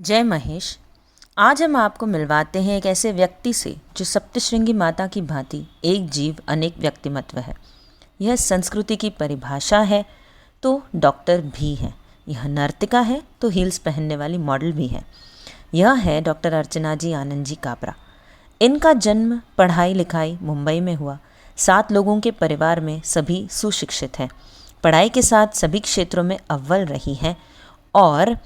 जय महेश। आज हम आपको मिलवाते हैं एक ऐसे व्यक्ति से जो सप्तश्रृंगी माता की भांति एक जीव अनेक व्यक्तिमत्व है। यह संस्कृति की परिभाषा है तो डॉक्टर भी है, यह नर्तिका है तो हील्स पहनने वाली मॉडल भी है। यह है डॉक्टर अर्चना जी आनंद जी काबरा। इनका जन्म पढ़ाई लिखाई मुंबई में हुआ। 7 लोगों के परिवार में सभी सुशिक्षित हैं, पढ़ाई के साथ सभी क्षेत्रों में अव्वल रही हैं और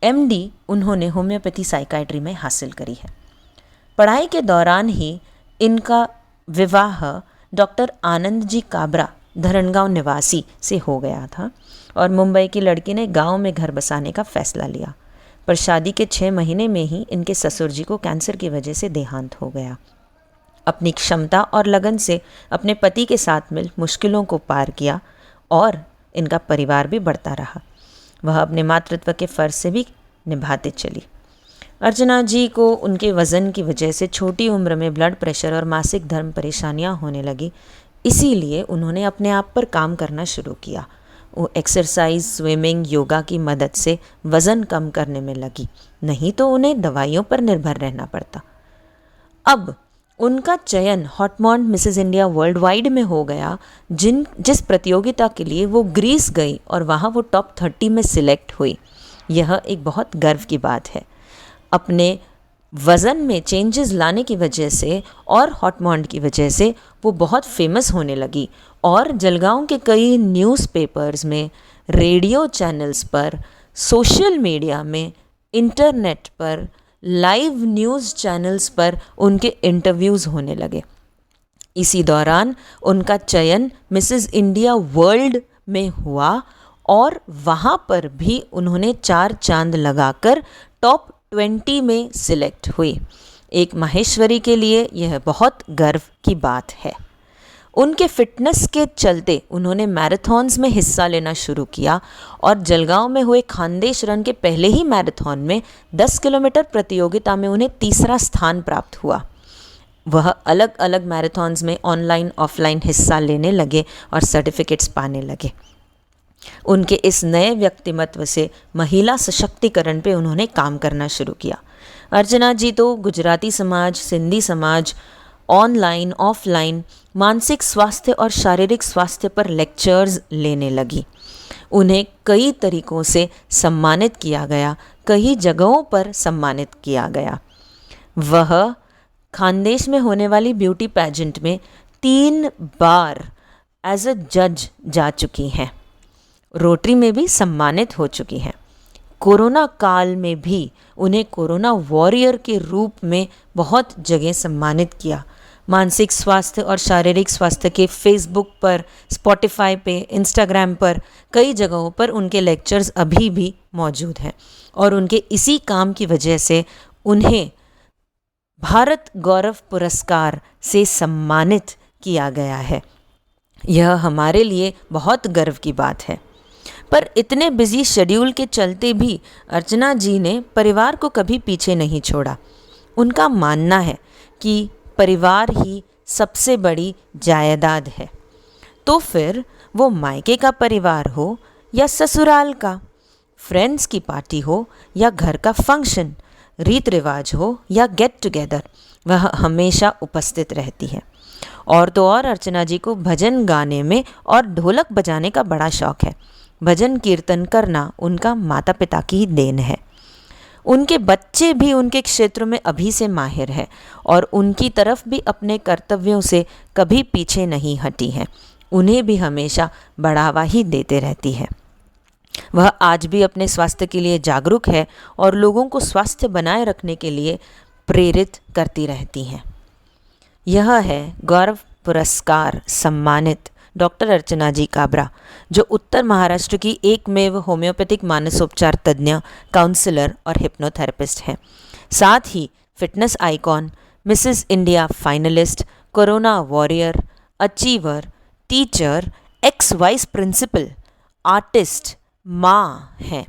MD उन्होंने होम्योपैथी साइकाइट्री में हासिल करी है। पढ़ाई के दौरान ही इनका विवाह डॉक्टर आनंद जी काबरा धरणगांव निवासी से हो गया था और मुंबई की लड़की ने गांव में घर बसाने का फैसला लिया। पर शादी के 6 महीने में ही इनके ससुर जी को कैंसर की वजह से देहांत हो गया। अपनी क्षमता और लगन से अपने पति के साथ मिल मुश्किलों को पार किया और इनका परिवार भी बढ़ता रहा। वह अपने मातृत्व के फ़र्ज से भी निभाते चली। अर्चना जी को उनके वज़न की वजह से छोटी उम्र में ब्लड प्रेशर और मासिक धर्म परेशानियां होने लगी, इसीलिए उन्होंने अपने आप पर काम करना शुरू किया। वो एक्सरसाइज, स्विमिंग, योगा की मदद से वज़न कम करने में लगी, नहीं तो उन्हें दवाइयों पर निर्भर रहना पड़ता। अब उनका चयन हॉटमॉन्ट मिसेस इंडिया वर्ल्ड वाइड में हो गया, जिस प्रतियोगिता के लिए वो ग्रीस गई और वहाँ वो टॉप 30 में सिलेक्ट हुई। यह एक बहुत गर्व की बात है। अपने वज़न में चेंजेस लाने की वजह से और हॉटमॉन्ट की वजह से वो बहुत फेमस होने लगी और जलगांव के कई न्यूज़पेपर्स में, रेडियो चैनल्स पर, सोशल मीडिया में, इंटरनेट पर, लाइव न्यूज़ चैनल्स पर उनके इंटरव्यूज़ होने लगे। इसी दौरान उनका चयन मिसेस इंडिया वर्ल्ड में हुआ और वहाँ पर भी उन्होंने 4 चांद लगाकर टॉप 20 में सिलेक्ट हुई। एक माहेश्वरी के लिए यह बहुत गर्व की बात है। उनके फिटनेस के चलते उन्होंने मैराथन्स में हिस्सा लेना शुरू किया और जलगांव में हुए खानदेश रन के पहले ही मैराथन में 10 किलोमीटर प्रतियोगिता में उन्हें 3रा स्थान प्राप्त हुआ। वह अलग अलग मैराथन्स में ऑनलाइन ऑफलाइन हिस्सा लेने लगे और सर्टिफिकेट्स पाने लगे। उनके इस नए व्यक्तिमत्व से महिला सशक्तिकरण पे उन्होंने काम करना शुरू किया। अर्चना जी तो गुजराती समाज, सिंधी समाज, ऑनलाइन ऑफलाइन मानसिक स्वास्थ्य और शारीरिक स्वास्थ्य पर लेक्चर्स लेने लगी। उन्हें कई तरीक़ों से सम्मानित किया गया, कई जगहों पर सम्मानित किया गया। वह खानदेश में होने वाली ब्यूटी पैजेंट में 3 बार एज अ जज जा चुकी हैं। रोटरी में भी सम्मानित हो चुकी हैं। कोरोना काल में भी उन्हें कोरोना वॉरियर के रूप में बहुत जगह सम्मानित किया। मानसिक स्वास्थ्य और शारीरिक स्वास्थ्य के फेसबुक पर, स्पॉटिफाई पे, इंस्टाग्राम पर कई जगहों पर उनके लेक्चर्स अभी भी मौजूद हैं और उनके इसी काम की वजह से उन्हें भारत गौरव पुरस्कार से सम्मानित किया गया है। यह हमारे लिए बहुत गर्व की बात है। पर इतने बिजी शेड्यूल के चलते भी अर्चना जी ने परिवार को कभी पीछे नहीं छोड़ा। उनका मानना है कि परिवार ही सबसे बड़ी जायदाद है, तो फिर वो मायके का परिवार हो या ससुराल का, फ्रेंड्स की पार्टी हो या घर का फंक्शन, रीत रिवाज हो या गेट टुगेदर, वह हमेशा उपस्थित रहती है। और तो और अर्चना जी को भजन गाने में और ढोलक बजाने का बड़ा शौक़ है। भजन कीर्तन करना उनका माता पिता की ही देन है। उनके बच्चे भी उनके क्षेत्र में अभी से माहिर हैं और उनकी तरफ भी अपने कर्तव्यों से कभी पीछे नहीं हटी हैं। उन्हें भी हमेशा बढ़ावा ही देते रहती है। वह आज भी अपने स्वास्थ्य के लिए जागरूक है और लोगों को स्वास्थ्य बनाए रखने के लिए प्रेरित करती रहती हैं। यह है गौरव पुरस्कार सम्मानित डॉक्टर अर्चना जी काबरा, जो उत्तर महाराष्ट्र की एकमेव होम्योपैथिक मानसोपचार तज्ञ, काउंसलर और हिप्नोथेरेपिस्ट हैं। साथ ही fitness icon, Mrs India finalist, corona warrior, achiever, teacher, ex vice principal, artist, माँ हैं।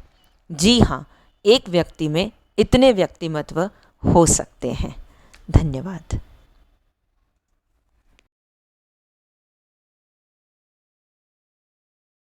जी हाँ, एक व्यक्ति में इतने व्यक्तिमत्व हो सकते हैं। धन्यवाद।